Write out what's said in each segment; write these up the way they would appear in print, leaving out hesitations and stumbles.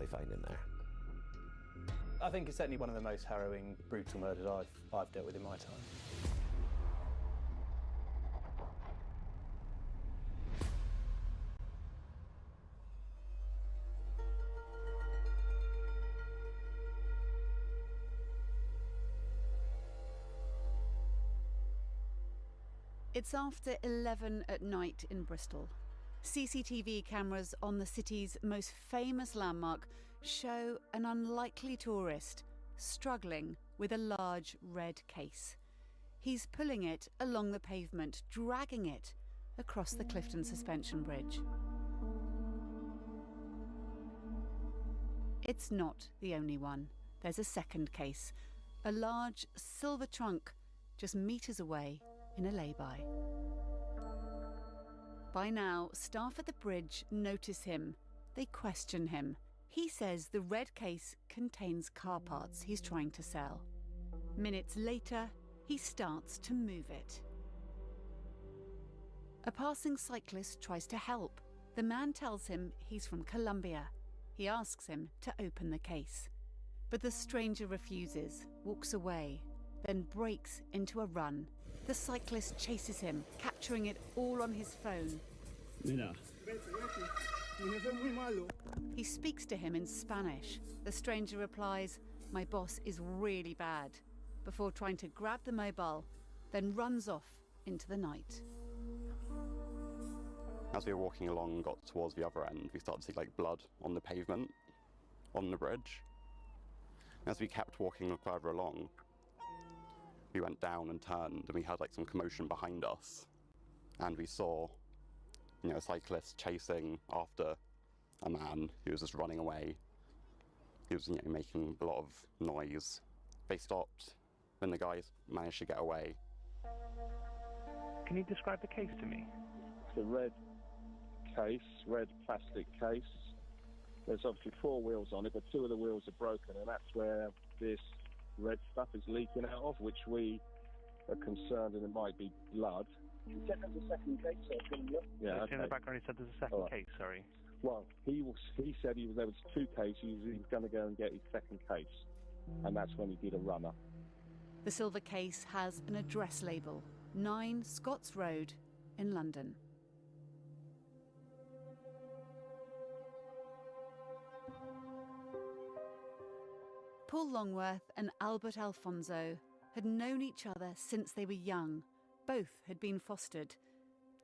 they find in there. I think it's certainly one of the most harrowing, brutal murders I've dealt with in my time. It's after 11 at night in Bristol. CCTV cameras on the city's most famous landmark show an unlikely tourist struggling with a large red case. He's pulling it along the pavement, dragging it across the Clifton Suspension Bridge. It's not the only one. There's a second case, a large silver trunk just metres away in a lay-by. By now, staff at the bridge notice him. They question him. He says the red case contains car parts he's trying to sell. Minutes later, he starts to move it. A passing cyclist tries to help. The man tells him he's from Colombia. He asks him to open the case. But the stranger refuses, walks away, then breaks into a run. The cyclist chases him, capturing it all on his phone. Mira. He speaks to him in Spanish. The stranger replies, "My boss is really bad," before trying to grab the mobile, then runs off into the night. As we were walking along and got towards the other end, we started to see like blood on the pavement, on the bridge. As we kept walking further along, we went down and turned, and we had like some commotion behind us, and we saw, a cyclist chasing after a man who was just running away. He was, making a lot of noise. They stopped, then the guys managed to get away. Can you describe the case to me? It's a red plastic case. There's obviously 4 wheels on it, but 2 of the wheels are broken, and that's where this red stuff is leaking out of, which we are concerned that it might be blood. You said there's a second case, so I can look. Yeah, okay. In the background, he said there's a second case, sorry. Well, he said there was 2 cases, he was going to go and get his second case, and that's when he did a runner. The silver case has an address label, 9 Scots Road in London. Paul Longworth and Albert Alfonso had known each other since they were young. Both had been fostered.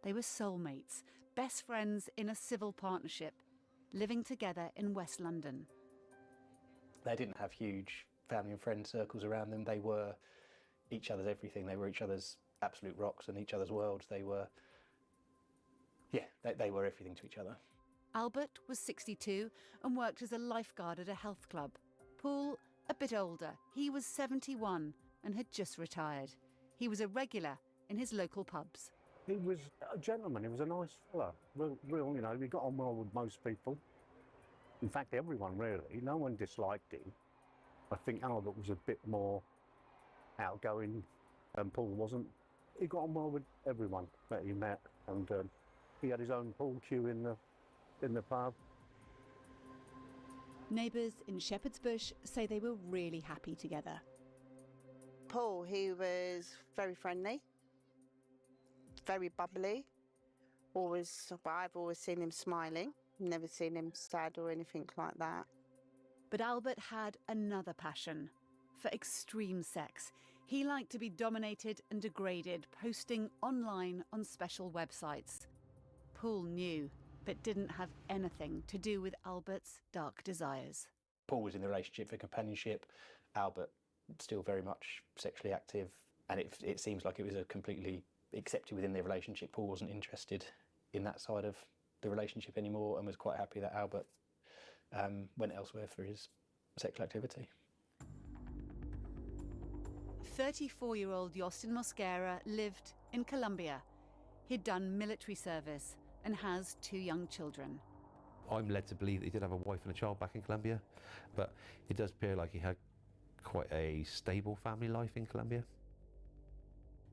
They were soulmates, best friends in a civil partnership, living together in West London. They didn't have huge family and friend circles around them. They were each other's everything. They were each other's absolute rocks and each other's worlds. They were everything to each other. Albert was 62 and worked as a lifeguard at a health club. Paul, a bit older, he was 71 and had just retired. He was a regular in his local pubs. He was a gentleman, he was a nice fella. Real, he got on well with most people. In fact, everyone really. No one disliked him. I think Albert was a bit more outgoing and Paul wasn't. He got on well with everyone that he met, and he had his own pool cue in the pub. Neighbours in Shepherd's Bush say they were really happy together. Paul, he was very friendly, very bubbly. I've always seen him smiling, never seen him sad or anything like that. But Albert had another passion, for extreme sex. He liked to be dominated and degraded, posting online on special websites. Paul knew, but didn't have anything to do with Albert's dark desires. Paul was in the relationship for companionship. Albert still very much sexually active, and it seems like it was a completely accepted within their relationship. Paul wasn't interested in that side of the relationship anymore and was quite happy that Albert went elsewhere for his sexual activity. 34-year-old Yostin Mosquera lived in Colombia. He'd done military service and has 2 young children. I'm led to believe that he did have a wife and a child back in Colombia, but it does appear like he had quite a stable family life in Colombia.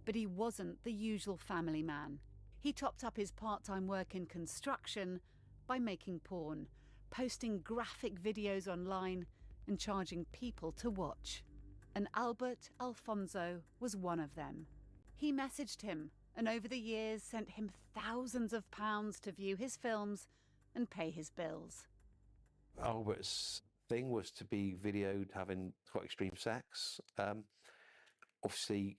But he wasn't the usual family man. He topped up his part-time work in construction by making porn. posting graphic videos online and charging people to watch. And Albert Alfonso was one of them. He messaged him and over the years sent him thousands of pounds to view his films and pay his bills. Albert's thing was to be videoed having quite extreme sex. Obviously,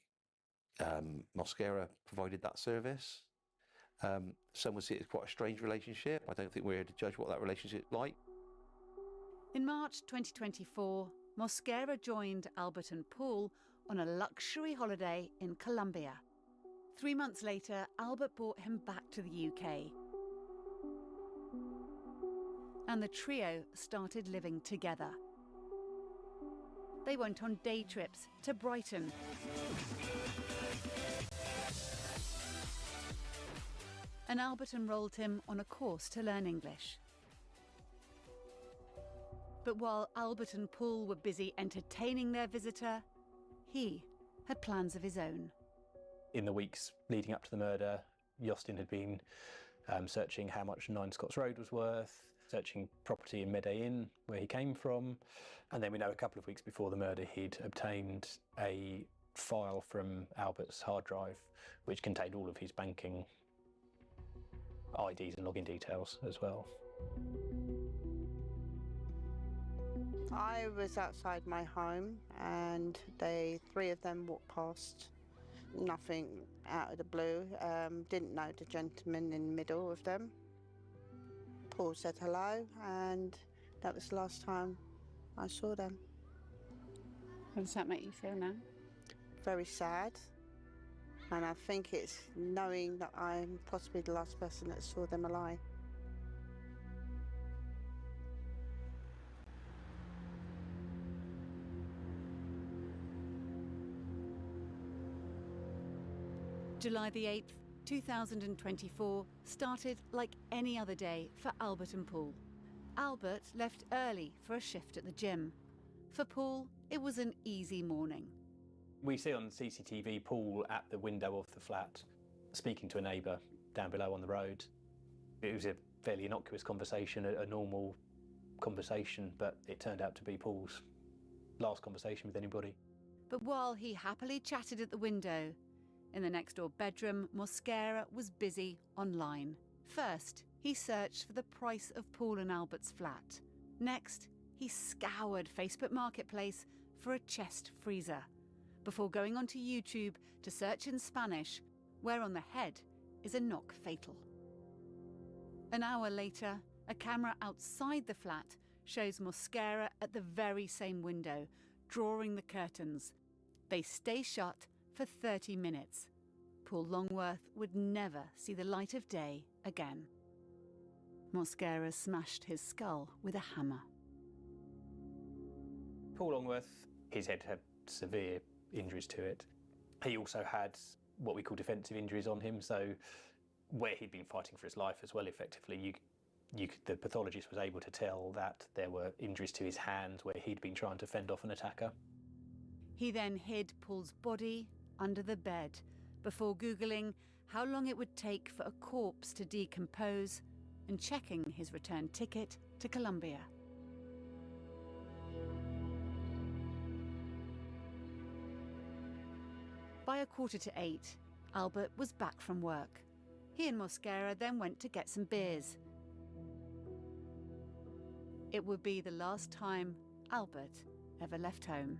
Mosquera provided that service. Some would see it as quite a strange relationship. I don't think we're here to judge what that relationship's like. In March 2024, Mosquera joined Albert and Paul on a luxury holiday in Colombia. 3 months later, Albert brought him back to the UK. And the trio started living together. They went on day trips to Brighton, and Albert enrolled him on a course to learn English. But while Albert and Paul were busy entertaining their visitor, he had plans of his own. In the weeks leading up to the murder, Justin had been searching how much 9 Scots Road was worth, searching property in Medellin, where he came from. And then we know a couple of weeks before the murder, he'd obtained a file from Albert's hard drive, which contained all of his banking IDs and login details as well. I was outside my home and 3 of them walked past. Nothing out of the blue. Didn't know the gentleman in the middle of them. Paul said hello, and that was the last time I saw them. How does that make you feel now? Very sad. And I think it's knowing that I'm possibly the last person that saw them alive. July the 8th, 2024 started like any other day for Albert and Paul. Albert left early for a shift at the gym. For Paul, it was an easy morning. We see on CCTV Paul at the window of the flat speaking to a neighbour down below on the road. It was a fairly innocuous conversation, a normal conversation, but it turned out to be Paul's last conversation with anybody. But while he happily chatted at the window, in the next-door bedroom, Mosquera was busy online. First, he searched for the price of Paul and Albert's flat. Next, he scoured Facebook Marketplace for a chest freezer, before going onto YouTube to search in Spanish, where on the head is a knock fatal. An hour later, a camera outside the flat shows Mosquera at the very same window, drawing the curtains. They stay shut for 30 minutes. Paul Longworth would never see the light of day again. Mosquera smashed his skull with a hammer. Paul Longworth, his head had severe injuries to it. He also had what we call defensive injuries on him, so where he'd been fighting for his life as well, effectively, the pathologist was able to tell that there were injuries to his hands where he'd been trying to fend off an attacker. He then hid Paul's body under the bed before Googling how long it would take for a corpse to decompose and checking his return ticket to Colombia. By 7:45, Albert was back from work. He and Mosquera then went to get some beers. It would be the last time Albert ever left home.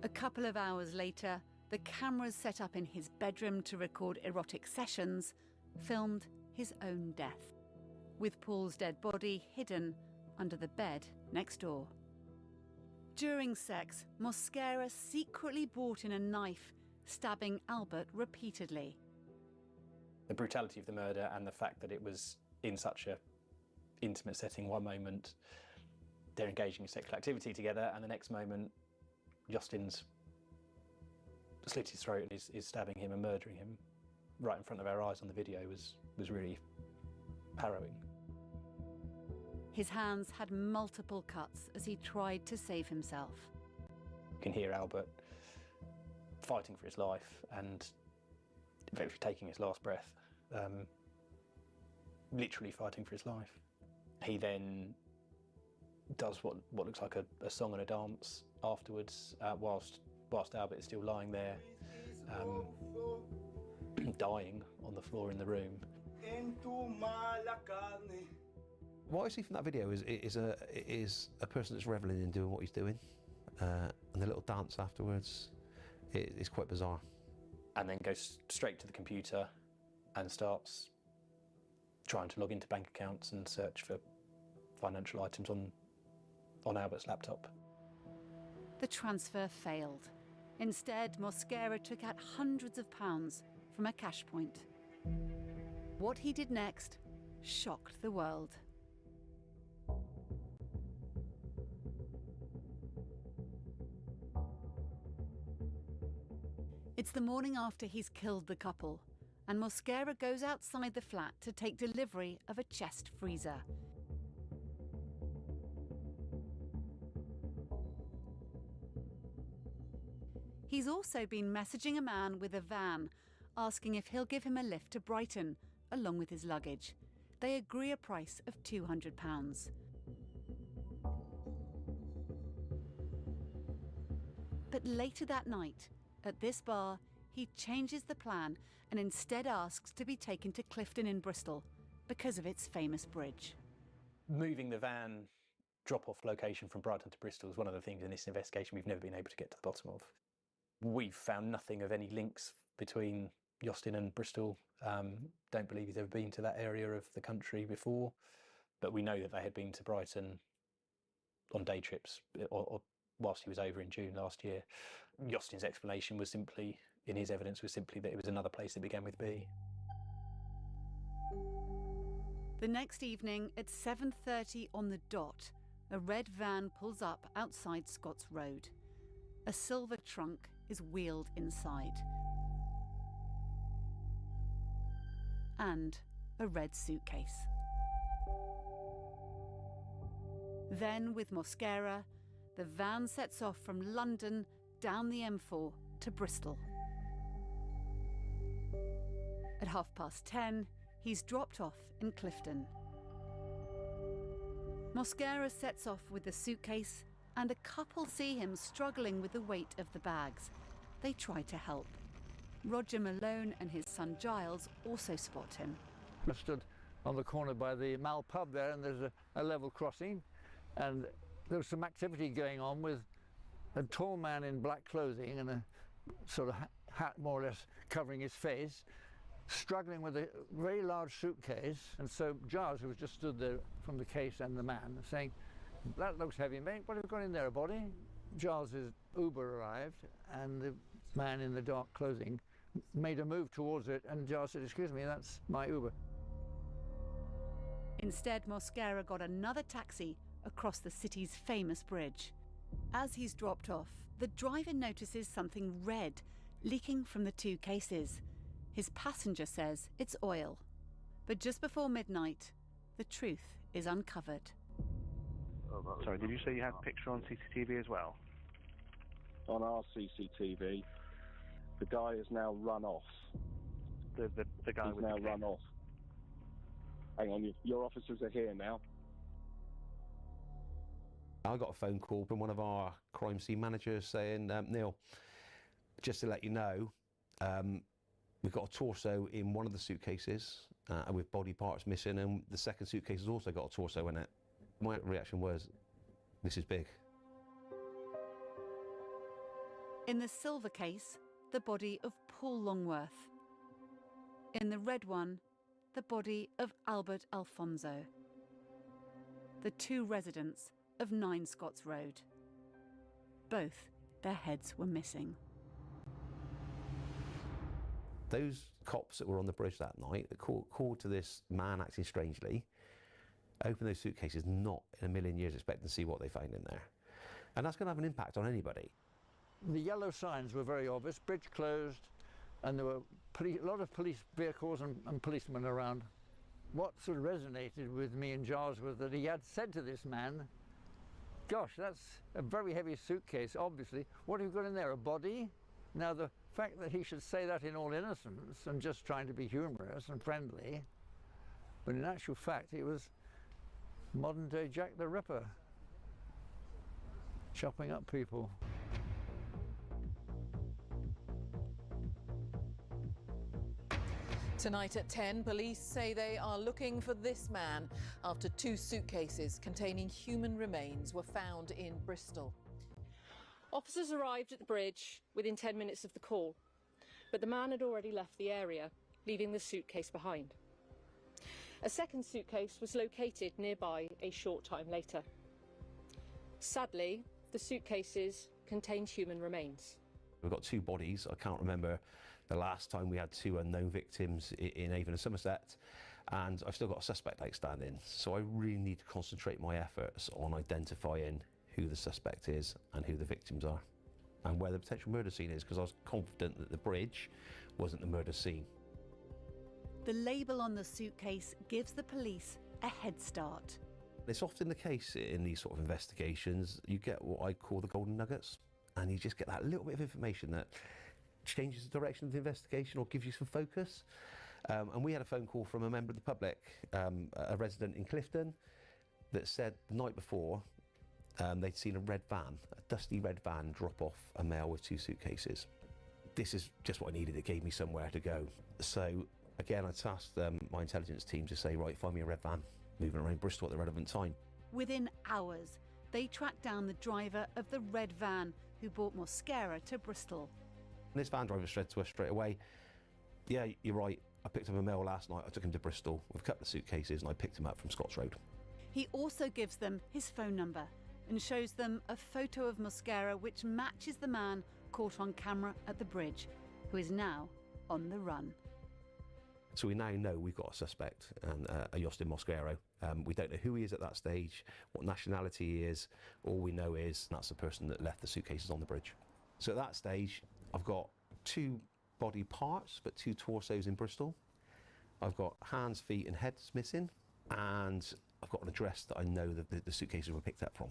A couple of hours later, the cameras set up in his bedroom to record erotic sessions filmed his own death, with Paul's dead body hidden under the bed next door. During sex, Mosquera secretly brought in a knife, stabbing Albert repeatedly. The brutality of the murder and the fact that it was in such an intimate setting, one moment they're engaging in sexual activity together and the next moment Justin's slit his throat and is stabbing him and murdering him right in front of our eyes on the video was really harrowing. His hands had multiple cuts as he tried to save himself. You can hear Albert fighting for his life and effectively taking his last breath. literally fighting for his life. He then does what looks like a song and a dance afterwards, whilst Albert is still lying there, dying on the floor in the room. What I see from that video is a person that's reveling in doing what he's doing, and the little dance afterwards is quite bizarre. And then goes straight to the computer and starts trying to log into bank accounts and search for financial items on Albert's laptop. The transfer failed. Instead, Mosquera took out hundreds of pounds from a cash point. What he did next shocked the world. It's the morning after he's killed the couple, and Mosquera goes outside the flat to take delivery of a chest freezer. He's also been messaging a man with a van, asking if he'll give him a lift to Brighton, along with his luggage. They agree a price of £200. But later that night, at this bar, he changes the plan and instead asks to be taken to Clifton in Bristol because of its famous bridge. Moving the van drop-off location from Brighton to Bristol is one of the things in this investigation we've never been able to get to the bottom of. We've found nothing of any links between Jostin and Bristol. Don't believe he's ever been to that area of the country before, but we know that they had been to Brighton on day trips or whilst he was over in June last year. Jostin's explanation was simply, in his evidence, was simply that it was another place that began with B. The next evening at 7:30 on the dot, a red van pulls up outside Scott's Road. A silver trunk is wheeled inside. And a red suitcase. Then, with Mosquera, the van sets off from London down the M4 to Bristol. At 10:30, he's dropped off in Clifton. Mosquera sets off with the suitcase, and a couple see him struggling with the weight of the bags. They try to help. Roger Malone and his son Giles also spot him. I stood on the corner by the Mal pub there, and there's a level crossing, and there was some activity going on with a tall man in black clothing and a sort of hat more or less covering his face, struggling with a very large suitcase. And so Giles, who was just stood there from the case and the man, saying, "That looks heavy, mate. What have you got in there, a body?" Giles's Uber arrived, and the man in the dark clothing made a move towards it, and Giles said, "Excuse me, that's my Uber." Instead, Mosquera got another taxi across the city's famous bridge. As he's dropped off, the driver notices something red leaking from the two cases. His passenger says it's oil. But just before midnight, the truth is uncovered. Sorry, did you say you had a picture on CCTV as well? On our CCTV, the guy has now run off. The guy He's with now the run case. off. Hang on, your officers are here now. I got a phone call from one of our crime scene managers saying, Neil, just to let you know, we've got a torso in one of the suitcases with body parts missing, and the second suitcase has also got a torso in it. My reaction was, this is big. In the silver case, the body of Paul Longworth. In the red one, the body of Albert Alfonso. The two residents of 9 Scots Road. Both their heads were missing. Those cops that were on the bridge that night that called to this man acting strangely, opened those suitcases, not in a million years expecting to see what they found in there. And that's going to have an impact on anybody. The yellow signs were very obvious, bridge closed, and there were a lot of police vehicles and policemen around. What sort of resonated with me and Giles was that he had said to this man, "Gosh, that's a very heavy suitcase, obviously. What have you got in there, a body?" Now, the fact that he should say that in all innocence and just trying to be humorous and friendly but in actual fact it was modern day Jack the Ripper, chopping up people. Tonight at 10, police say they are looking for this man after 2 suitcases containing human remains were found in Bristol. Officers arrived at the bridge within 10 minutes of the call, but the man had already left the area, leaving the suitcase behind. A second suitcase was located nearby a short time later. Sadly, the suitcases contained human remains. We've got 2 bodies. I can't remember the last time we had 2 unknown victims in Avon and Somerset, and I've still got a suspect outstanding. So I really need to concentrate my efforts on identifying who the suspect is and who the victims are, and where the potential murder scene is, because I was confident that the bridge wasn't the murder scene. The label on the suitcase gives the police a head start. It's often the case in these sort of investigations, you get what I call the golden nuggets, and you just get that little bit of information that changes the direction of the investigation or gives you some focus. And we had a phone call from a member of the public, a resident in Clifton, that said the night before they'd seen a red van, a dusty red van, drop off a male with 2 suitcases. This is just what I needed. It gave me somewhere to go. So again, I tasked my intelligence team to say, right, find me a red van moving around Bristol at the relevant time. Within hours, they tracked down the driver of the red van who brought Mosquera to Bristol. This van driver said to us straight away, yeah, you're right, I picked up a male last night, I took him to Bristol with a couple of suitcases and I picked him up from Scots Road. He also gives them his phone number and shows them a photo of Mosquera which matches the man caught on camera at the bridge, who is now on the run. So we now know we've got a suspect, and a Justin Mosquera. We don't know who he is at that stage, what nationality he is. All we know is that's the person that left the suitcases on the bridge. So at that stage, I've got 2 body parts, but 2 torsos in Bristol. I've got hands, feet and heads missing, and I've got an address that I know that the suitcases were picked up from.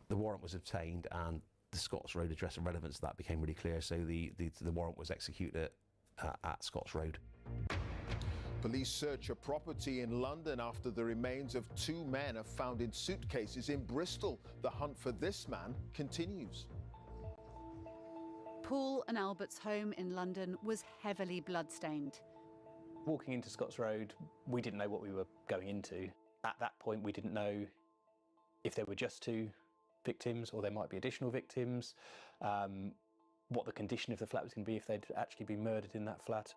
The warrant was obtained and the Scots Road address and relevance of that became really clear, so the warrant was executed at Scots Road. Police search a property in London after the remains of 2 men are found in suitcases in Bristol. The hunt for this man continues. Paul and Albert's home in London was heavily bloodstained. Walking into Scots Road, we didn't know what we were going into. At that point, we didn't know if there were just 2 victims or there might be additional victims, what the condition of the flat was going to be, if they'd actually been murdered in that flat.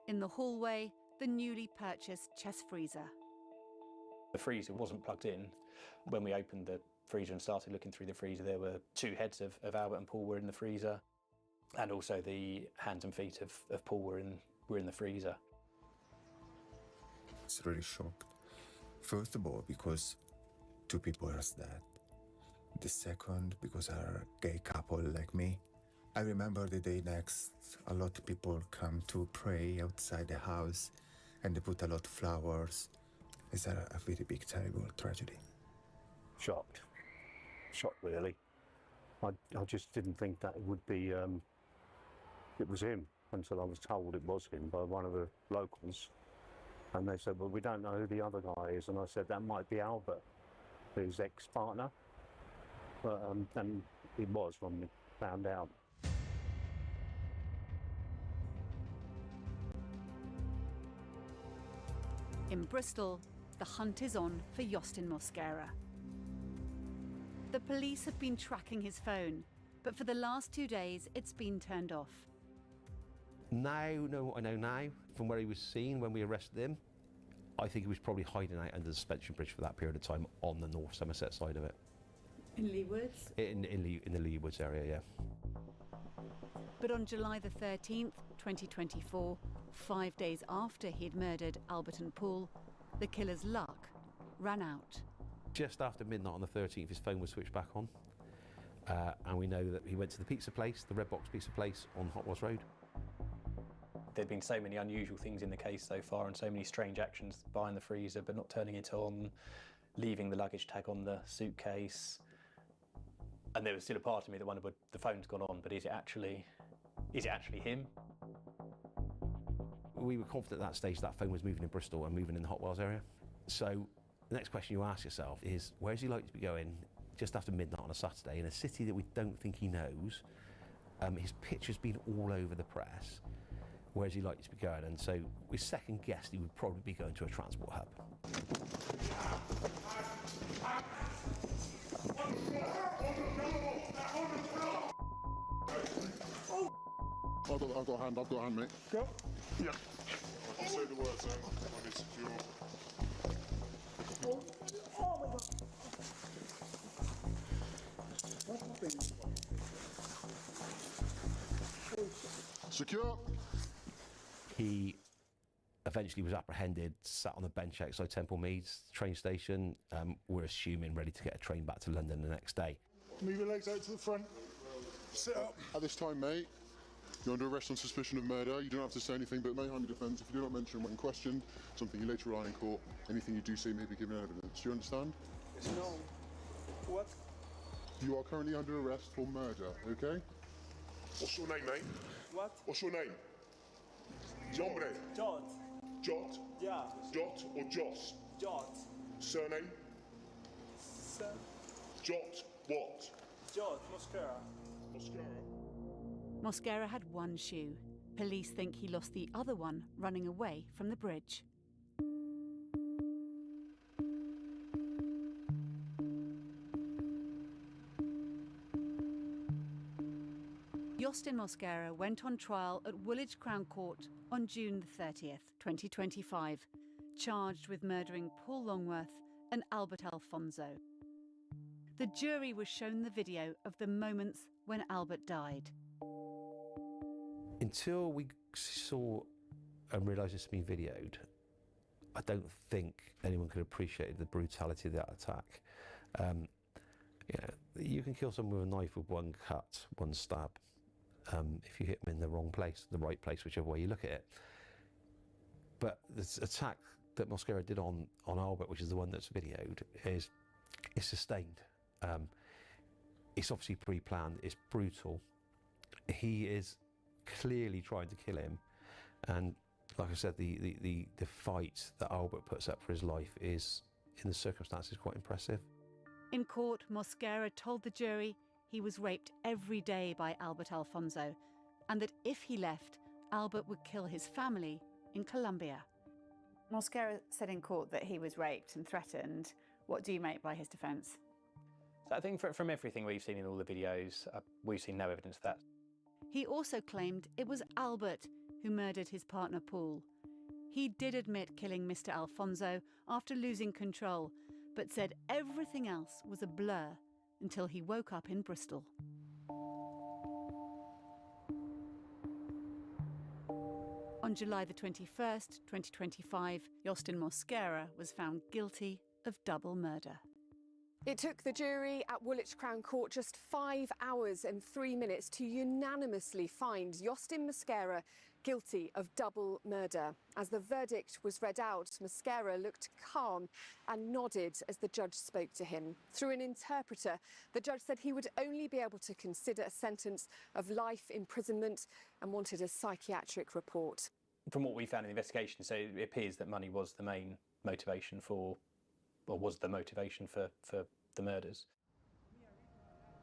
In the hallway, the newly purchased chest freezer. The freezer wasn't plugged in. When we opened the freezer and started looking through the freezer, there were 2 heads of Albert and Paul were in the freezer, and also the hands and feet of Paul were in the freezer. It's really shocked. First of all, because 2 people are dead. The second, because are a gay couple like me. I remember the day next, a lot of people come to pray outside the house and they put a lot of flowers. It's a very big, terrible tragedy. Shocked. Shocked, really. I just didn't think that it would be, it was him, until I was told it was him by one of the locals. And they said, well, we don't know who the other guy is. And I said, that might be Albert, his ex-partner. But and it was when we found out. In Bristol, the hunt is on for Justin Mosquera. The police have been tracking his phone, but for the last 2 days, it's been turned off. Now, know what I know now, from where he was seen when we arrested him, I think he was probably hiding out under the suspension bridge for that period of time on the North Somerset side of it. In Lee Woods? In the Lee Woods area, yeah. But on July the 13th, 2024, 5 days after he'd murdered Albert and Paul, the killer's luck ran out. Just after midnight on the 13th, his phone was switched back on. And we know that he went to the pizza place, the Red Box Pizza Place on Hot Wells Road. There'd been so many unusual things in the case so far and so many strange actions behind the freezer but not turning it on, leaving the luggage tag on the suitcase. And there was still a part of me that wondered, well, the phone's gone on, but is it actually him? We were confident at that stage that phone was moving in Bristol and moving in the Hot Wells area. So the next question you ask yourself is, where's he likely to be going just after midnight on a Saturday in a city that we don't think he knows? His picture's been all over the press. Where's he likely to be going? And so we second guessed he would probably be going to a transport hub. I've got a hand, mate. Go. Yeah. I'll say the words then. I'll be secure. Oh my God. What's happening? Secure. He eventually was apprehended, sat on the bench outside Temple Meads train station. We're assuming ready to get a train back to London the next day. Move your legs out to the front. Sit up. At this time, mate, you're under arrest on suspicion of murder. You don't have to say anything, but may harm your defence if you do not mention when questioned, something you later rely in court. Anything you do say may be given evidence. Do you understand? Yes, no. What? You are currently under arrest for murder, okay? What's your name, mate? What? What's your name? Hombre. Jot. Jot? Yeah. Jot or Joss? Jot. Surname? Jot what? Jot. Mosquera. Mosquera. Mosquera had one shoe. Police think he lost the other one running away from the bridge. Justin Mosquera went on trial at Woolwich Crown Court on June 30th, 2025, charged with murdering Paul Longworth and Albert Alfonso. The jury was shown the video of the moments when Albert died. Until we saw and realised this had been videoed, I don't think anyone could appreciate the brutality of that attack. You can kill someone with a knife with one cut, one stab, if you hit them in the wrong place, the right place, whichever way you look at it. But this attack that Mosquera did on Albert, which is the one that's videoed, is sustained. It's obviously pre-planned, it's brutal. He is clearly trying to kill him, and like I said, the fight that Albert puts up for his life is, in the circumstances, quite impressive. In court, Mosquera told the jury he was raped every day by Albert Alfonso, and that if he left, Albert would kill his family in Colombia. Mosquera said in court that he was raped and threatened. What do you make by his defence? So I think from everything we've seen in all the videos, we've seen no evidence of that. He also claimed it was Albert who murdered his partner Paul. He did admit killing Mr. Alfonso after losing control, but said everything else was a blur until he woke up in Bristol. On July the 21st, 2025, Justin Mosquera was found guilty of double murder. It took the jury at Woolwich Crown Court just 5 hours and 3 minutes to unanimously find Justin Mosquera guilty of double murder. As the verdict was read out, Mosquera looked calm and nodded as the judge spoke to him. Through an interpreter, the judge said he would only be able to consider a sentence of life imprisonment and wanted a psychiatric report. From what we found in the investigation, so it appears that money was the main motivation for the murders.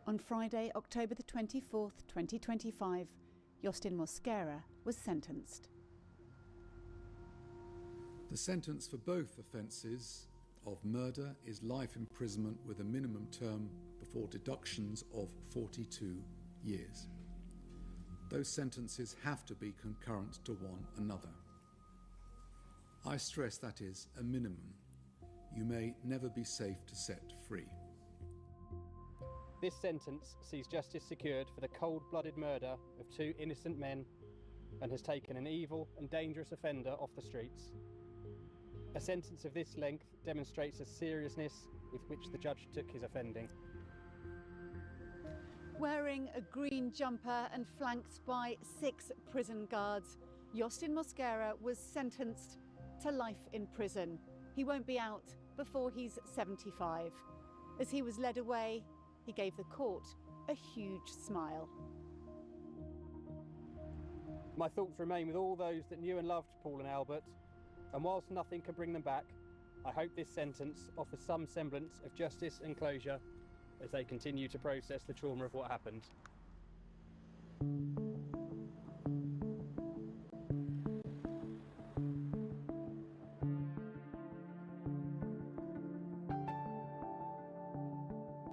On Friday, October the 24th, 2025, Justin Mosquera was sentenced. The sentence for both offences of murder is life imprisonment with a minimum term before deductions of 42 years. Those sentences have to be concurrent to one another. I stress that is a minimum. You may never be safe to set free. This sentence sees justice secured for the cold-blooded murder of two innocent men and has taken an evil and dangerous offender off the streets. A sentence of this length demonstrates the seriousness with which the judge took his offending. Wearing a green jumper and flanked by 6 prison guards, Justin Mosquera was sentenced to life in prison. He won't be out before he's 75. As he was led away, he gave the court a huge smile. My thoughts remain with all those that knew and loved Paul and Albert, and whilst nothing can bring them back, I hope this sentence offers some semblance of justice and closure as they continue to process the trauma of what happened.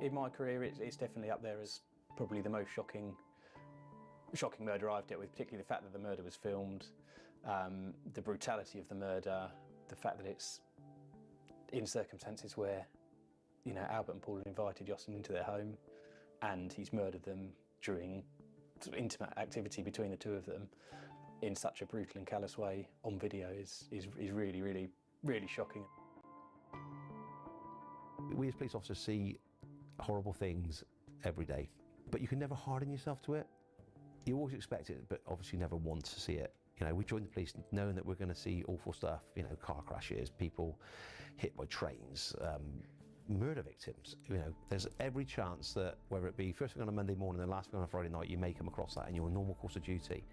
In my career, it's definitely up there as probably the most shocking murder I've dealt with, particularly the fact that the murder was filmed, the brutality of the murder, the fact that it's in circumstances where, you know, Albert and Paul had invited Jocelyn into their home and he's murdered them during sort of intimate activity between the two of them in such a brutal and callous way on video is really, really, really shocking. We as police officers see horrible things every day, but you can never harden yourself to it. You always expect it, but obviously never want to see it. You know, we join the police knowing that we're going to see awful stuff, you know, car crashes, people hit by trains, murder victims. You know, there's every chance that whether it be first thing on a Monday morning and last thing on a Friday night, you may come across that in your normal course of duty.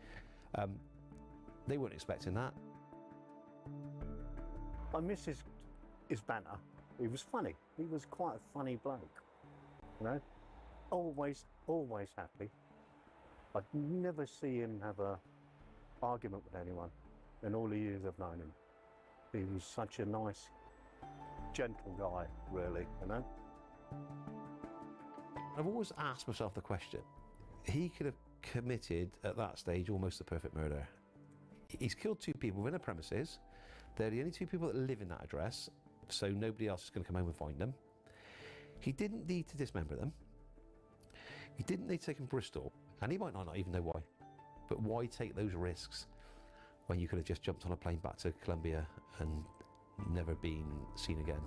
They weren't expecting that. I miss his banter. He was funny. He was quite a funny bloke. You know, always happy. I'd never see him have a argument with anyone in all the years I've known him. He was such a nice, gentle guy, really, you know. I've always asked myself the question, he could have committed at that stage almost the perfect murder. He's killed two people within the premises. They're the only two people that live in that address, so nobody else is going to come home and find them. He didn't need to dismember them. He didn't need to take them to Bristol, and he might not even know why. But why take those risks when you could have just jumped on a plane back to Colombia and never been seen again?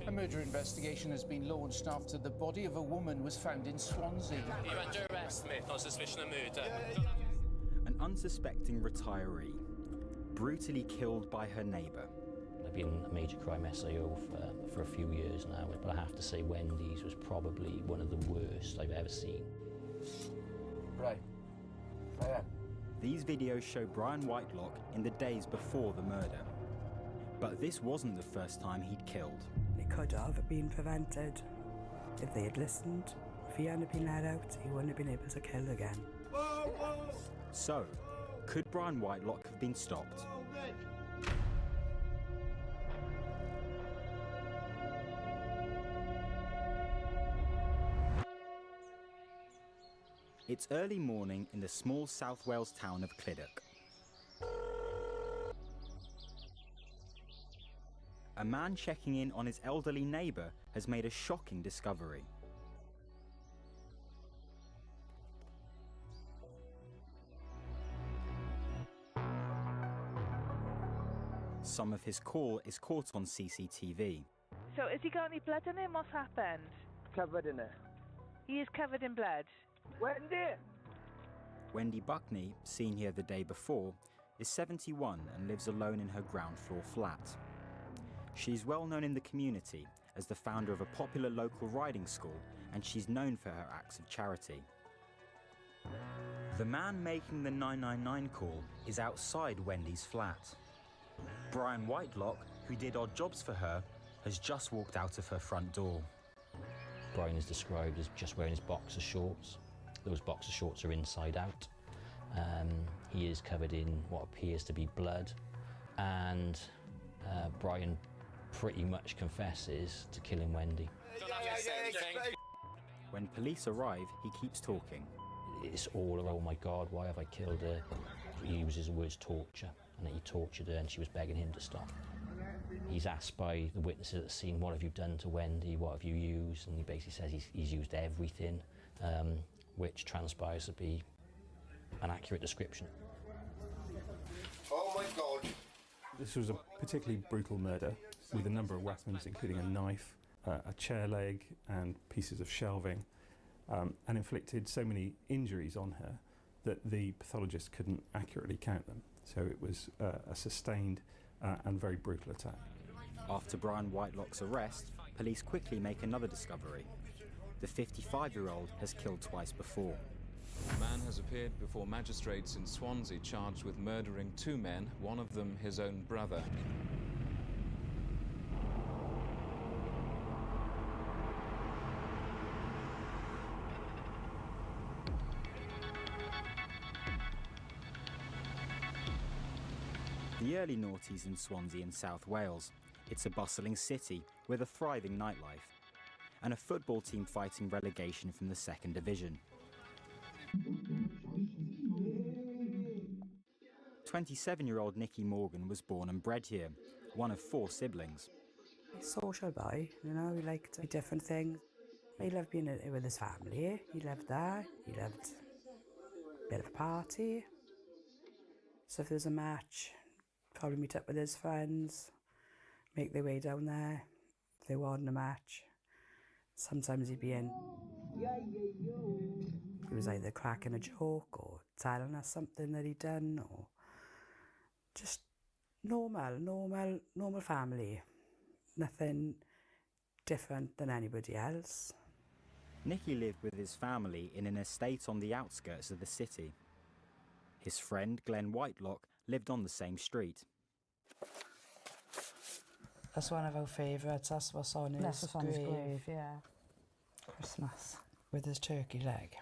A murder investigation has been launched after the body of a woman was found in Swansea. You're under arrest, Smith, on suspicion of murder. An unsuspecting retiree, brutally killed by her neighbour. I've been a major crime SIO for a few years now, but I have to say Wendy's was probably one of the worst I've ever seen. Right. These videos show Brian Whitelock in the days before the murder. But this wasn't the first time he'd killed. It could have been prevented. If they had listened, if he hadn't been let out, he wouldn't have been able to kill again. So, could Brian Whitelock have been stopped? It's early morning in the small South Wales town of Clydach. A man checking in on his elderly neighbour has made a shocking discovery. Some of his call is caught on CCTV. So has he got any blood on him? What's happened? Covered in it. He is covered in blood. Wendy! Wendy Buckney, seen here the day before, is 71 and lives alone in her ground floor flat. She's well known in the community as the founder of a popular local riding school, and she's known for her acts of charity. The man making the 999 call is outside Wendy's flat. Brian Whitelock, who did odd jobs for her, has just walked out of her front door. Brian is described as just wearing his boxer shorts. Those boxer shorts are inside out. He is covered in what appears to be blood, and Brian pretty much confesses to killing Wendy. When police arrive, he keeps talking. It's all, oh my God, why have I killed her? He uses the words torture, and that he tortured her and she was begging him to stop. He's asked by the witnesses at the scene, what have you done to Wendy, what have you used? And he basically says he's used everything, which transpires to be an accurate description. Oh my God. This was a particularly brutal murder with a number of weapons, including a knife, a chair leg and pieces of shelving, and inflicted so many injuries on her that the pathologist couldn't accurately count them. So it was a sustained and very brutal attack. After Brian Whitelock's arrest, police quickly make another discovery. The 55-year-old has killed twice before. A man has appeared before magistrates in Swansea charged with murdering 2 men, one of them his own brother. The early noughties in Swansea in South Wales. It's a bustling city with a thriving nightlife and a football team fighting relegation from the second division. 27-year-old Nicky Morgan was born and bred here, one of 4 siblings. Social boy, you know, he liked different things. He loved being with his family, he loved that, he loved a bit of a party. So if there was a match, probably meet up with his friends, make their way down there, if they wanted a match. Sometimes he'd be in. He was either cracking a joke or telling us something that he'd done, or just normal family. Nothing different than anybody else. Nicky lived with his family in an estate on the outskirts of the city. His friend Glenn Whitelock lived on the same street. That's one of our favourites. That's what's on his grave. Yeah. Christmas. With his turkey leg.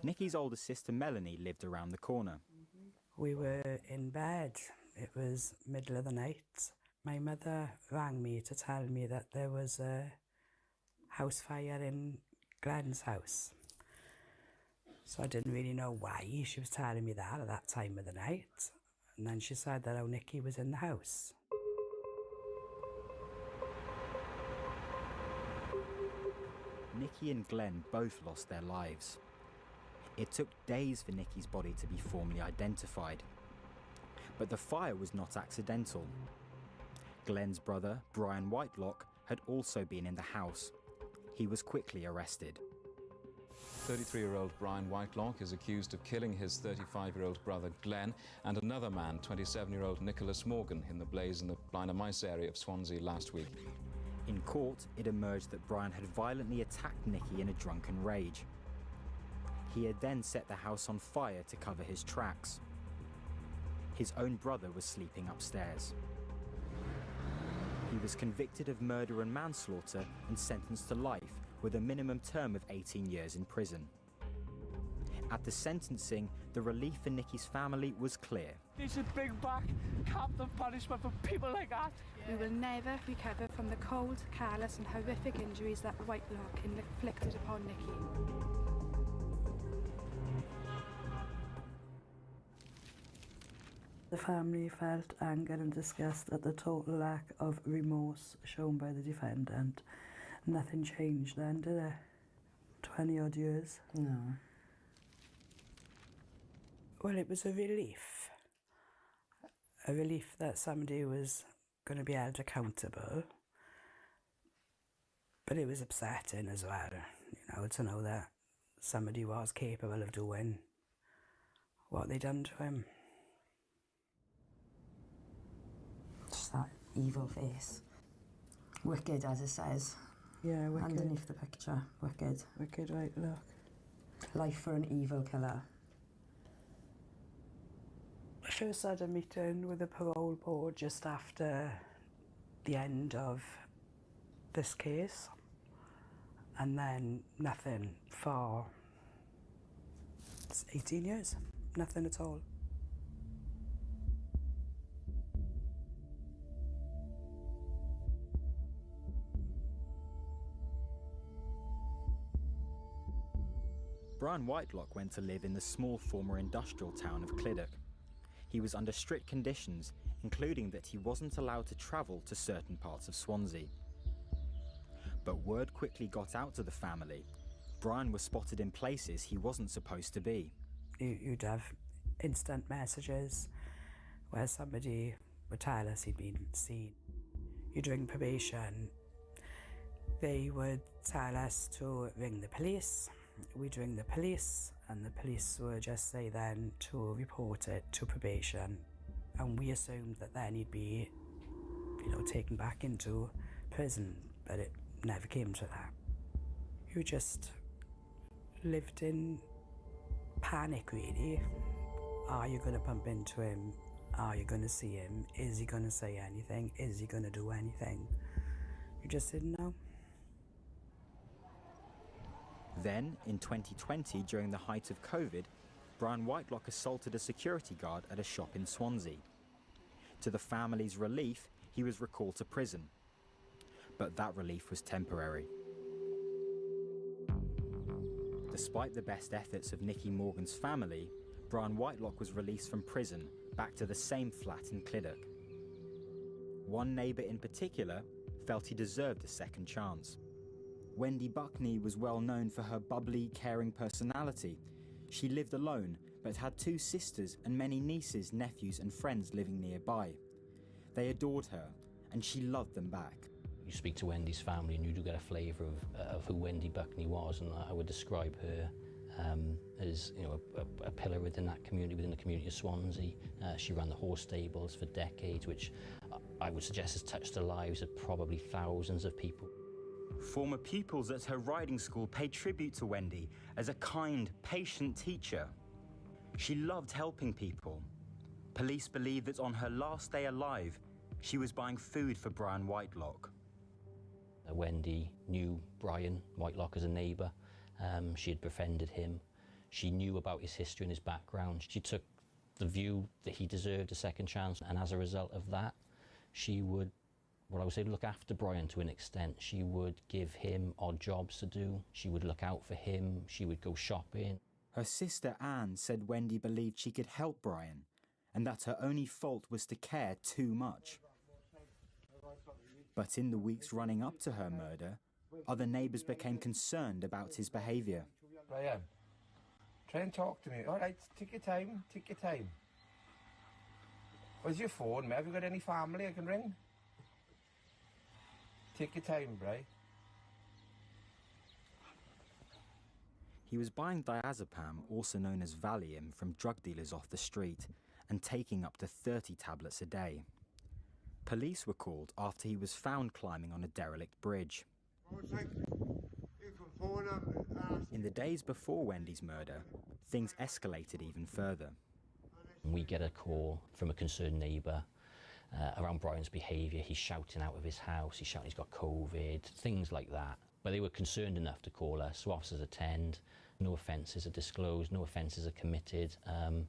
Nicky's older sister Melanie lived around the corner. We were in bed. It was middle of the night. My mother rang me to tell me that there was a house fire in Glenn's house. So I didn't really know why she was telling me that at that time of the night. And then she said that Nicky was in the house. Nicky and Glenn both lost their lives. It took days for Nicky's body to be formally identified. But the fire was not accidental. Glenn's brother, Brian Whitelock, had also been in the house. He was quickly arrested. 33-year-old Brian Whitelock is accused of killing his 35-year-old brother Glenn and another man, 27-year-old Nicholas Morgan, in the blaze in the Blind and Mice area of Swansea last week. In court, it emerged that Brian had violently attacked Nicky in a drunken rage. He had then set the house on fire to cover his tracks. His own brother was sleeping upstairs. He was convicted of murder and manslaughter and sentenced to life with a minimum term of 18 years in prison. At the sentencing, the relief for Nicky's family was clear. They should bring back capital punishment for people like that. We will never recover from the cold, careless and horrific injuries that Whitelock inflicted upon Nicky. The family felt anger and disgust at the total lack of remorse shown by the defendant. Nothing changed then, did it? 20 odd years? No. Well, it was a relief. A relief that somebody was going to be held accountable. But it was upsetting as well, to know that somebody was capable of doing what they'd done to him. Just that evil face. Wicked, as it says. Yeah, wicked. Underneath the picture, wicked. Wicked, right, look. Life for an evil killer. I first had a meeting with the parole board just after the end of this case. And then nothing for 18 years. Nothing at all. Brian Whitelock went to live in the small former industrial town of Clydach. He was under strict conditions, including that he wasn't allowed to travel to certain parts of Swansea. But word quickly got out to the family. Brian was spotted in places he wasn't supposed to be. You'd have instant messages where somebody would tell us he'd been seen. You'd ring probation. They would tell us to ring the police. We'd ring the police, and the police would just say then to report it to probation. And we assumed that then he'd be, taken back into prison, but it never came to that. You just lived in panic, really. Are you going to bump into him? Are you going to see him? Is he going to say anything? Is he going to do anything? You just didn't know. Then, in 2020, during the height of COVID, Brian Whitelock assaulted a security guard at a shop in Swansea. To the family's relief, he was recalled to prison. But that relief was temporary. Despite the best efforts of Nicky Morgan's family, Brian Whitelock was released from prison back to the same flat in Clydach. One neighbour in particular felt he deserved a second chance. Wendy Buckney was well known for her bubbly, caring personality. She lived alone, but had 2 sisters and many nieces, nephews and friends living nearby. They adored her, and she loved them back. You speak to Wendy's family and you do get a flavour of who Wendy Buckney was, and I would describe her as a pillar within that community, within the community of Swansea. She ran the horse stables for decades, which I would suggest has touched the lives of probably thousands of people. Former pupils at her riding school paid tribute to Wendy as a kind, patient teacher. She loved helping people. Police believe that on her last day alive, she was buying food for Brian Whitelock. Wendy knew Brian Whitelock as a neighbour. She had befriended him. She knew about his history and his background. She took the view that he deserved a second chance, and as a result of that, she would, I would say, look after Brian to an extent. She would give him odd jobs to do. She would look out for him. She would go shopping. Her sister Anne said Wendy believed she could help Brian, and that her only fault was to care too much. But in the weeks running up to her murder, other neighbours became concerned about his behaviour. Brian, try and talk to me. All right, take your time, take your time. Where's your phone, mate? Have you got any family I can ring? Take your time, Bri. He was buying diazepam, also known as Valium, from drug dealers off the street and taking up to 30 tablets a day. Police were called after he was found climbing on a derelict bridge. In the days before Wendy's murder, things escalated even further. We get a call from a concerned neighbour around Brian's behaviour. He's shouting out of his house, he's shouting he's got COVID, things like that. But they were concerned enough to call us, so officers attend. No offences are disclosed, no offences are committed, and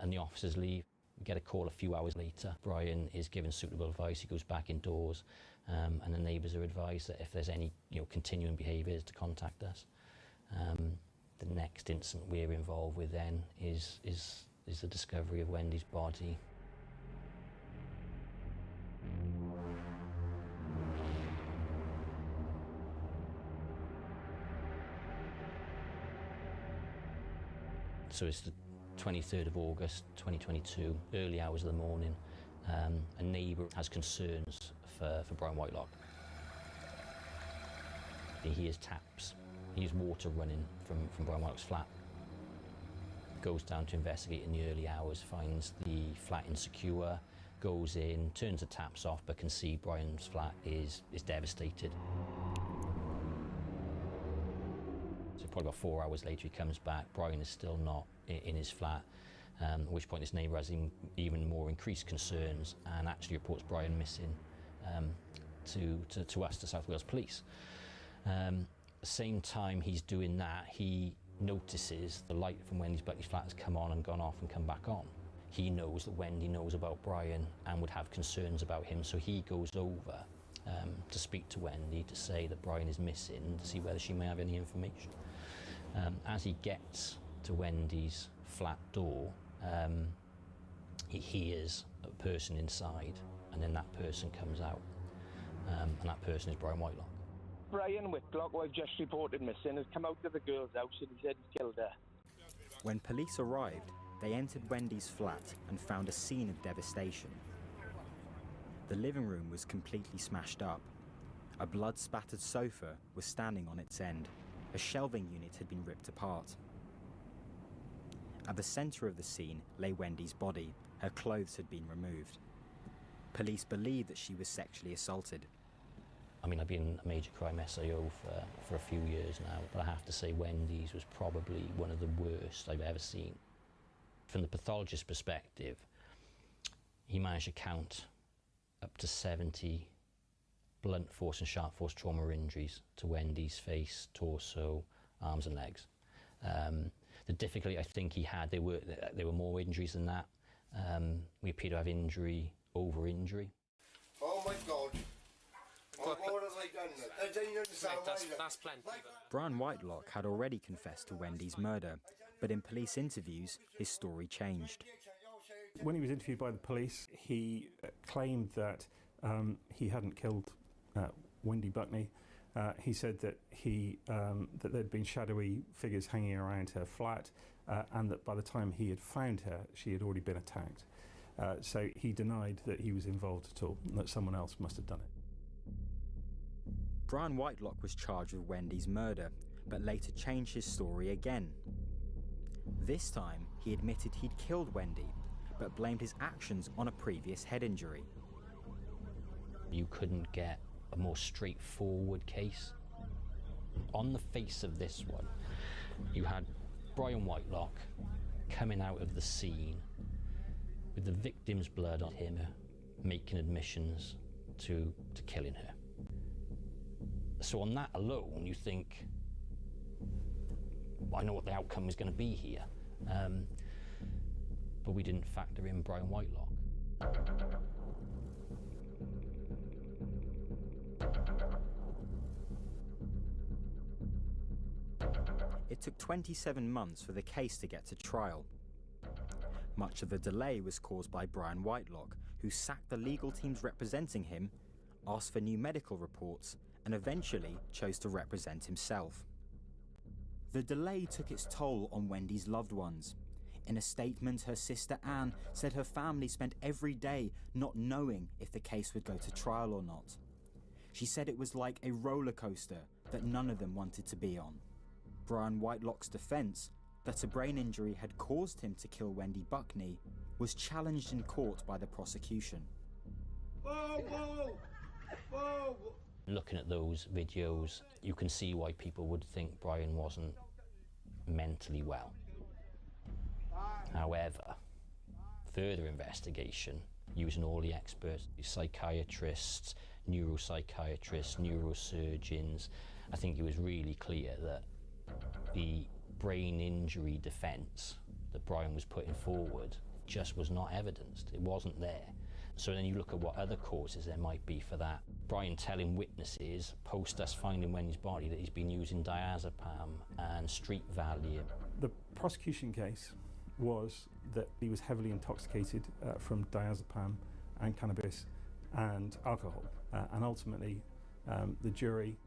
the officers leave. We get a call a few hours later. Brian is given suitable advice. He goes back indoors, and the neighbours are advised that if there's any continuing behaviours to contact us. The next incident we're involved with then is the discovery of Wendy's body. So it's the 23rd of August 2022, early hours of the morning. A neighbour has concerns for Brian Whitelock. He hears taps, he hears water running from Brian Whitelock's flat. Goes down to investigate in the early hours, finds the flat insecure, goes in, turns the taps off, but can see Brian's flat is devastated. So probably about 4 hours later he comes back. Brian is still not in his flat, at which point this neighbour has even more increased concerns and actually reports Brian missing to us, to South Wales Police. Same time he's doing that, he notices the light from Wendy's Buckley's flat has come on and gone off and come back on. He knows that Wendy knows about Brian and would have concerns about him, so he goes over to speak to Wendy to say that Brian is missing, to see whether she may have any information. As he gets to Wendy's flat door, he hears a person inside, and then that person comes out, and that person is Brian Whitelock. Brian Whitlock, who I've just reported missing, has come out to the girl's house and he said he's killed her. When police arrived, they entered Wendy's flat and found a scene of devastation. The living room was completely smashed up. A blood-spattered sofa was standing on its end. A shelving unit had been ripped apart. At the centre of the scene lay Wendy's body. Her clothes had been removed. Police believe that she was sexually assaulted. I mean, I've been a major crime SIO for a few years now, but I have to say Wendy's was probably one of the worst I've ever seen. From the pathologist's perspective, he managed to count up to 70 blunt force and sharp force trauma injuries to Wendy's face, torso, arms and legs. The difficulty I think he had, there were more injuries than that. We appear to have injury over injury. Oh my God. What have I done? That's plenty. Brian Whitelock had already confessed to Wendy's murder, but in police interviews, his story changed. When he was interviewed by the police, he claimed that he hadn't killed Wendy Buckney. He said that that there'd been shadowy figures hanging around her flat, and that by the time he had found her, she had already been attacked. So he denied that he was involved at all, and that someone else must have done it. Brian Whitelock was charged with Wendy's murder, but later changed his story again. This time, he admitted he'd killed Wendy, but blamed his actions on a previous head injury. You couldn't get a more straightforward case. On the face of this one, you had Brian Whitelock coming out of the scene with the victim's blood on him, making admissions to killing her. So on that alone, you think, I know what the outcome is going to be here. But we didn't factor in Brian Whitelock. It took 27 months for the case to get to trial. Much of the delay was caused by Brian Whitelock, who sacked the legal teams representing him, asked for new medical reports, and eventually chose to represent himself. The delay took its toll on Wendy's loved ones. In a statement, her sister Anne said her family spent every day not knowing if the case would go to trial or not. She said it was like a roller coaster that none of them wanted to be on. Brian Whitelock's defence, that a brain injury had caused him to kill Wendy Buckney, was challenged in court by the prosecution. Whoa, whoa, whoa. Looking at those videos, you can see why people would think Brian wasn't mentally well. However, further investigation, using all the experts, psychiatrists, neuropsychiatrists, neurosurgeons, I think it was really clear that the brain injury defence that Brian was putting forward just was not evidenced. It wasn't there. So then you look at what other causes there might be for that. Brian telling witnesses, post us finding Wendy's body, that he's been using diazepam and street Valium. The prosecution case was that he was heavily intoxicated from diazepam and cannabis and alcohol. And ultimately, the jury,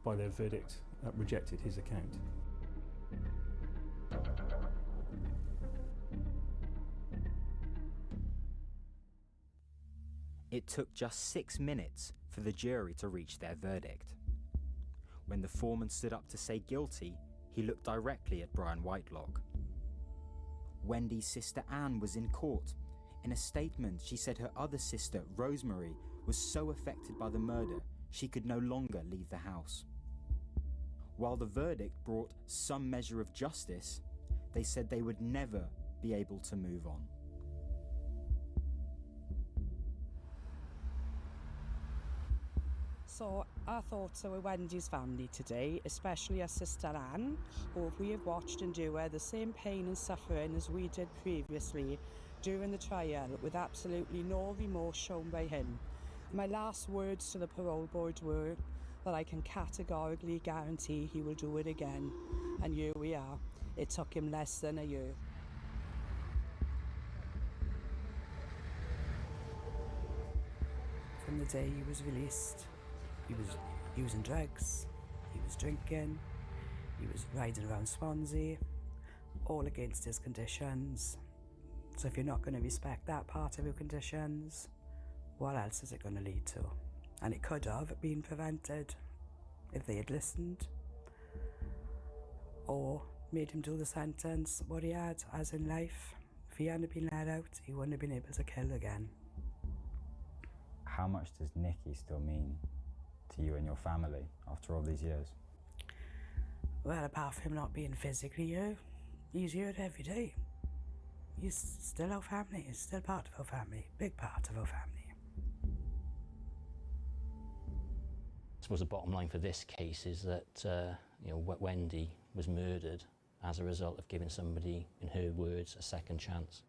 by their verdict, rejected his account. It took just 6 minutes for the jury to reach their verdict. When the foreman stood up to say guilty, he looked directly at Brian Whitelock. Wendy's sister Anne was in court. In a statement, she said her other sister, Rosemary, was so affected by the murder she could no longer leave the house. While the verdict brought some measure of justice, they said they would never be able to move on. So our thoughts are with Wendy's family today, especially her sister Anne, who we have watched endure the same pain and suffering as we did previously during the trial, with absolutely no remorse shown by him. My last words to the parole board were, that I can categorically guarantee he will do it again. And here we are. It took him less than a year. From the day he was released, he was using drugs, he was drinking, he was riding around Swansea, all against his conditions. So if you're not going to respect that part of your conditions, what else is it going to lead to? And it could have been prevented if they had listened, or made him do the sentence what he had as in life. If he hadn't been let out, he wouldn't have been able to kill again. How much does Nicky still mean to you and your family after all these years? Well, apart from him not being physically here, he's here every day. He's still our family, he's still part of our family, big part of our family. I suppose the bottom line for this case is that Wendy was murdered as a result of giving somebody, in her words, a second chance.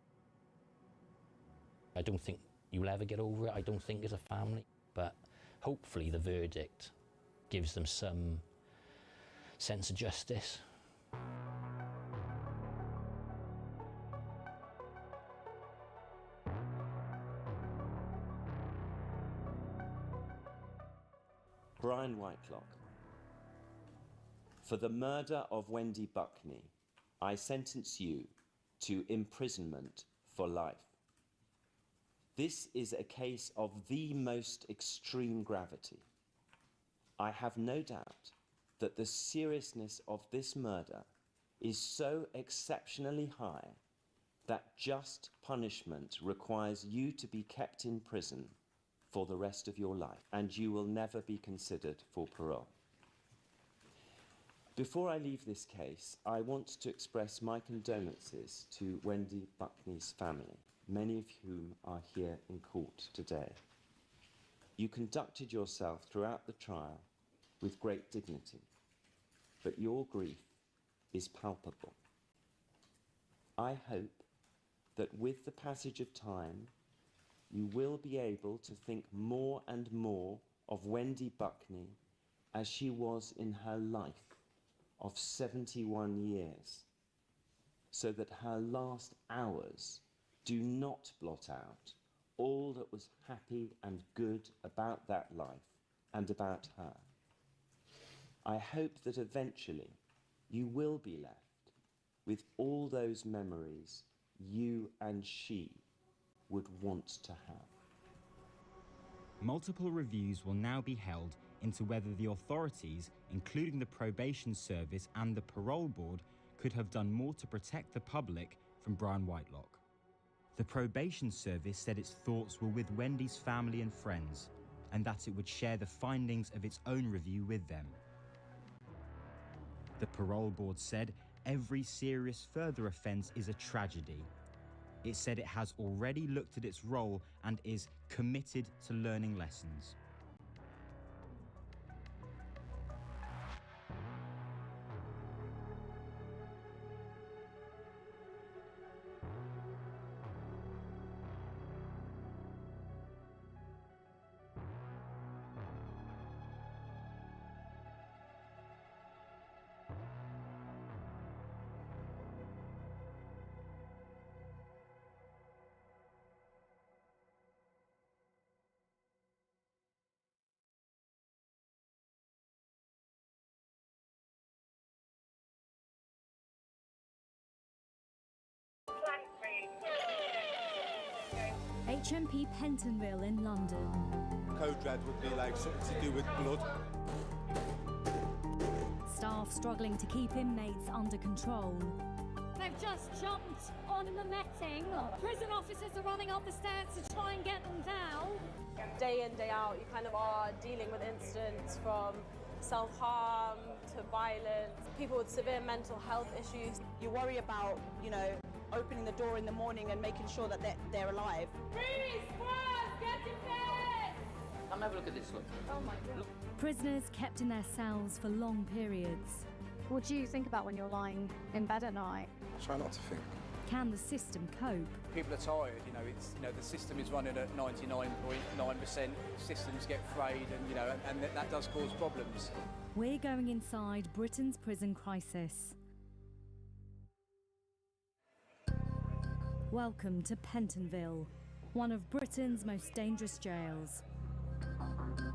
I don't think you'll ever get over it, I don't think, as a family, but hopefully the verdict gives them some sense of justice. Brian Whitelock. For the murder of Wendy Buckney, I sentence you to imprisonment for life. This is a case of the most extreme gravity. I have no doubt that the seriousness of this murder is so exceptionally high that just punishment requires you to be kept in prison for the rest of your life, and you will never be considered for parole. Before I leave this case, I want to express my condolences to Wendy Buckney's family, many of whom are here in court today. You conducted yourself throughout the trial with great dignity, but your grief is palpable. I hope that with the passage of time, you will be able to think more and more of Wendy Buckney as she was in her life of 71 years, so that her last hours do not blot out all that was happy and good about that life and about her. I hope that eventually you will be left with all those memories you and she would want to have. Multiple reviews will now be held into whether the authorities, including the probation service and the parole board, could have done more to protect the public from Brian Whitelock. The probation service said its thoughts were with Wendy's family and friends, and that it would share the findings of its own review with them. The parole board said every serious further offence is a tragedy. It said it has already looked at its role and is committed to learning lessons. HMP Pentonville in London. Code red would be like something to do with blood. Staff struggling to keep inmates under control. They've just jumped on the netting. Prison officers are running up the stairs to try and get them down. Day in, day out, you kind of are dealing with incidents from self-harm to violence, people with severe mental health issues. You worry about, opening the door in the morning and making sure that they're alive. Freeze! Squad! Get to bed! Come have a look at this, look. Oh my God. Prisoners kept in their cells for long periods. What do you think about when you're lying in bed at night? Try not to think. Can the system cope? People are tired, the system is running at 99.9%, systems get frayed and that does cause problems. We're going inside Britain's prison crisis. Welcome to Pentonville, one of Britain's most dangerous jails.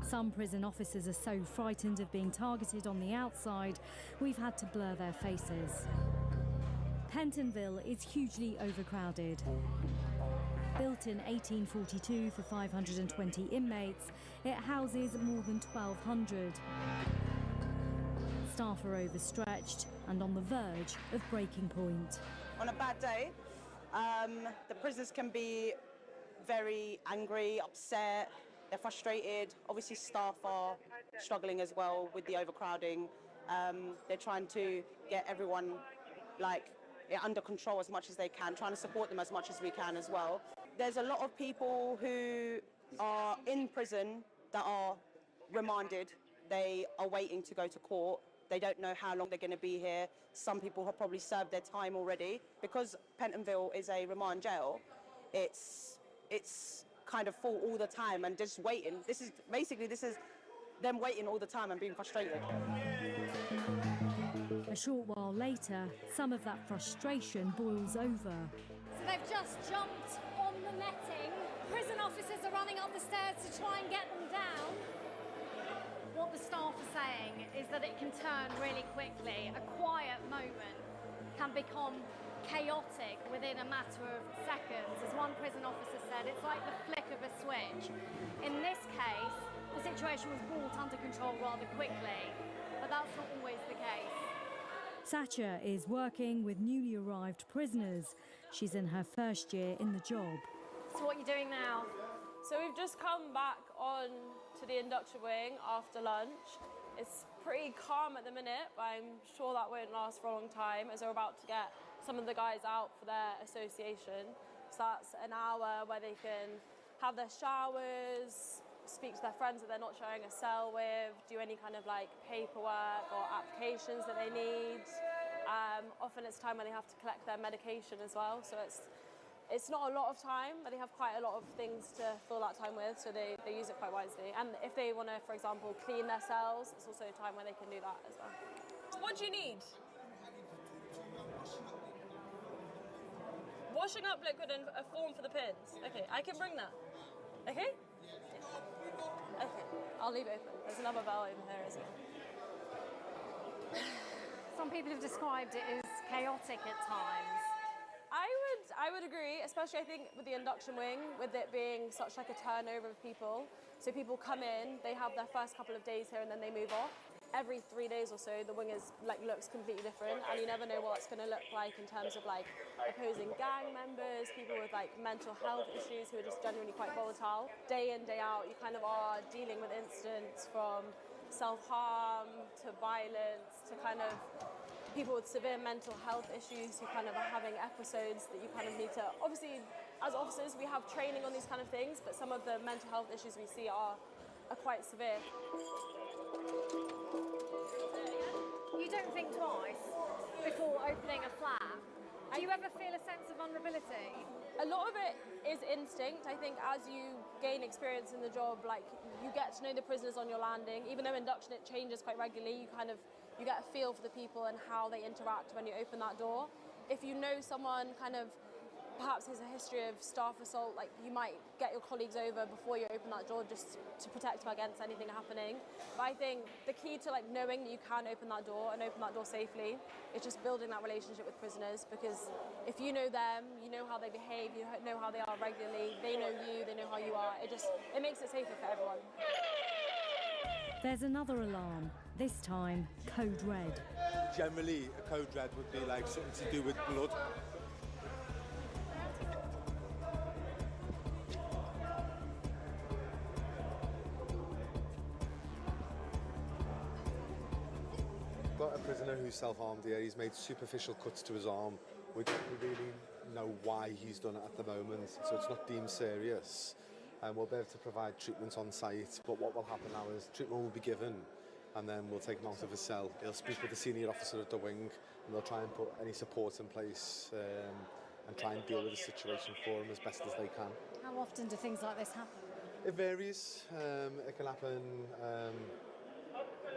Some prison officers are so frightened of being targeted on the outside, we've had to blur their faces. Pentonville is hugely overcrowded. Built in 1842 for 520 inmates, it houses more than 1,200. Staff are overstretched and on the verge of breaking point. On a bad day, the prisoners can be very angry, upset, they're frustrated. Obviously staff are struggling as well with the overcrowding. They're trying to get everyone under control as much as they can, trying to support them as much as we can as well. There's a lot of people who are in prison that are remanded. They are waiting to go to court. They don't know how long they're going to be here. Some people have probably served their time already. Because Pentonville is a remand jail, it's kind of full all the time and just waiting. This is them waiting all the time and being frustrated. A short while later, some of that frustration boils over. So they've just jumped on the netting. Prison officers are running up the stairs to try and get them down. What the staff are saying is that it can turn really quickly. A quiet moment can become chaotic within a matter of seconds. As one prison officer said, it's like the flick of a switch. In this case, the situation was brought under control rather quickly, but that's not always the case. Sacha is working with newly arrived prisoners. She's in her first year in the job. So what are you doing now? So we've just come back on to the induction wing after lunch. It's pretty calm at the minute, but I'm sure that won't last for a long time as we're about to get some of the guys out for their association. So that's an hour where they can have their showers, speak to their friends that they're not sharing a cell with, do any kind of paperwork or applications that they need. Often it's time when they have to collect their medication as well, so it's not a lot of time, but they have quite a lot of things to fill that time with, so they use it quite wisely. And if they want to, for example, clean their cells, it's also a time where they can do that as well. What do you need? Washing up liquid and a form for the pins. Okay, I can bring that. Okay? Okay, I'll leave it open. There's another bell over there as well. Some people have described it as chaotic at times. I would agree, especially I think with the induction wing, with it being such a turnover of people. So people come in, they have their first couple of days here and then they move off. Every 3 days or so, the wing looks completely different, and you never know what it's going to look like in terms of opposing gang members, people with mental health issues who are just genuinely quite volatile. Day in, day out, you kind of are dealing with incidents from self-harm to violence to kind of people with severe mental health issues who kind of are having episodes that you kind of need to, obviously as officers we have training on these kind of things, but some of the mental health issues we see are quite severe. You don't think twice before opening a flap. Do you ever feel a sense of vulnerability? A lot of it is instinct. I think as you gain experience in the job, you get to know the prisoners on your landing. Even though induction it changes quite regularly, you get a feel for the people and how they interact when you open that door. If you know someone perhaps has a history of staff assault, you might get your colleagues over before you open that door just to protect them against anything happening. But I think the key to knowing that you can open that door and open that door safely is just building that relationship with prisoners, because if you know them, you know how they behave, you know how they are regularly, they know you, they know how you are. It makes it safer for everyone. There's another alarm, this time code red. Generally, a code red would be something to do with blood. Got a prisoner who's self-harmed here. He's made superficial cuts to his arm. We don't really know why he's done it at the moment, so it's not deemed serious. And we'll be able to provide treatment on site, but what will happen now is treatment will be given and then we'll take him out of his cell. He'll speak with the senior officer at the wing and they'll try and put any support in place and try and deal with the situation for them as best as they can. How often do things like this happen? It varies. It can happen.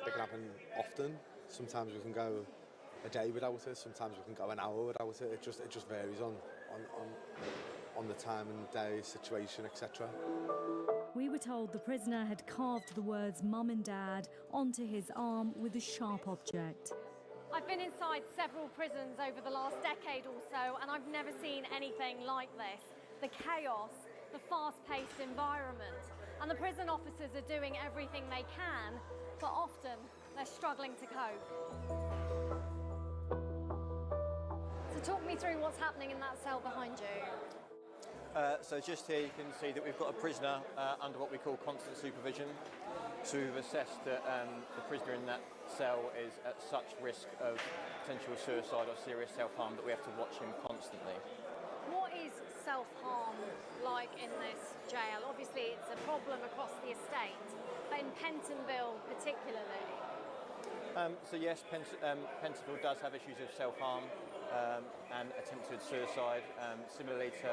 It can happen often. Sometimes we can go a day without it. Sometimes we can go an hour without it. It just varies on the time and day, situation, etc. We were told the prisoner had carved the words "Mum and Dad" onto his arm with a sharp object. I've been inside several prisons over the last decade or so, and I've never seen anything like this. The chaos, the fast-paced environment, and the prison officers are doing everything they can, but often they're struggling to cope. So talk me through what's happening in that cell behind you. So just here you can see that we've got a prisoner under what we call constant supervision. So we've assessed that the prisoner in that cell is at such risk of potential suicide or serious self-harm that we have to watch him constantly. What is self-harm like in this jail? Obviously it's a problem across the estate, but in Pentonville particularly. So yes, Pentonville does have issues of self-harm and attempted suicide, similarly to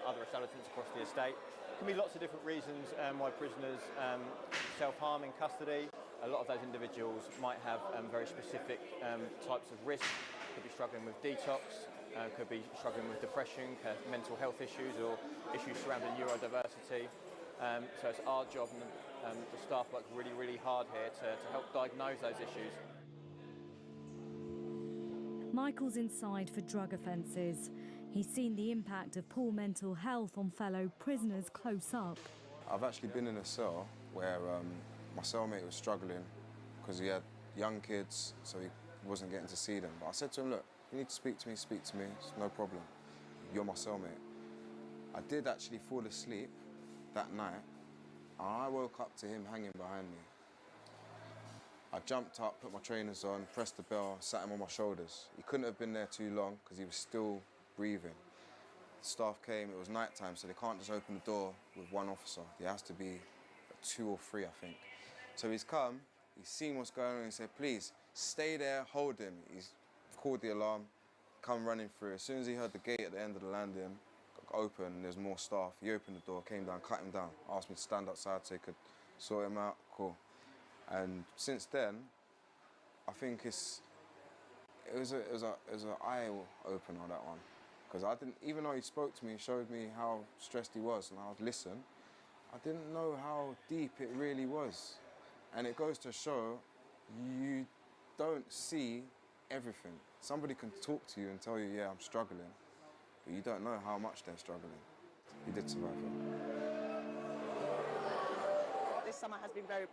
other establishments across the estate. There can be lots of different reasons why prisoners self-harm in custody. A lot of those individuals might have very specific types of risk, could be struggling with detox, could be struggling with depression, mental health issues or issues surrounding neurodiversity. So it's our job and the staff work really, really hard here to help diagnose those issues. Michael's inside for drug offences. He's seen the impact of poor mental health on fellow prisoners close up. I've actually been in a cell where my cellmate was struggling because he had young kids, so he wasn't getting to see them. But I said to him, look, you need to speak to me, it's no problem. You're my cellmate. I did actually fall asleep that night, and I woke up to him hanging behind me. I jumped up, put my trainers on, pressed the bell, sat him on my shoulders. He couldn't have been there too long because he was still breathing. The staff came, it was night time, so they can't just open the door with one officer. There has to be 2 or 3, I think. So he's come, he's seen what's going on, he said, please, stay there, hold him. He's called the alarm, come running through. As soon as he heard the gate at the end of the landing open, and there's more staff, he opened the door, came down, cut him down, asked me to stand outside so he could sort him out, cool. And since then, I think it was an eye opener, that one. Because I didn't, even though he spoke to me, showed me how stressed he was, and I would listen, I didn't know how deep it really was. And it goes to show you don't see everything. Somebody can talk to you and tell you, yeah, I'm struggling, but you don't know how much they're struggling. He did survive it. This summer has been very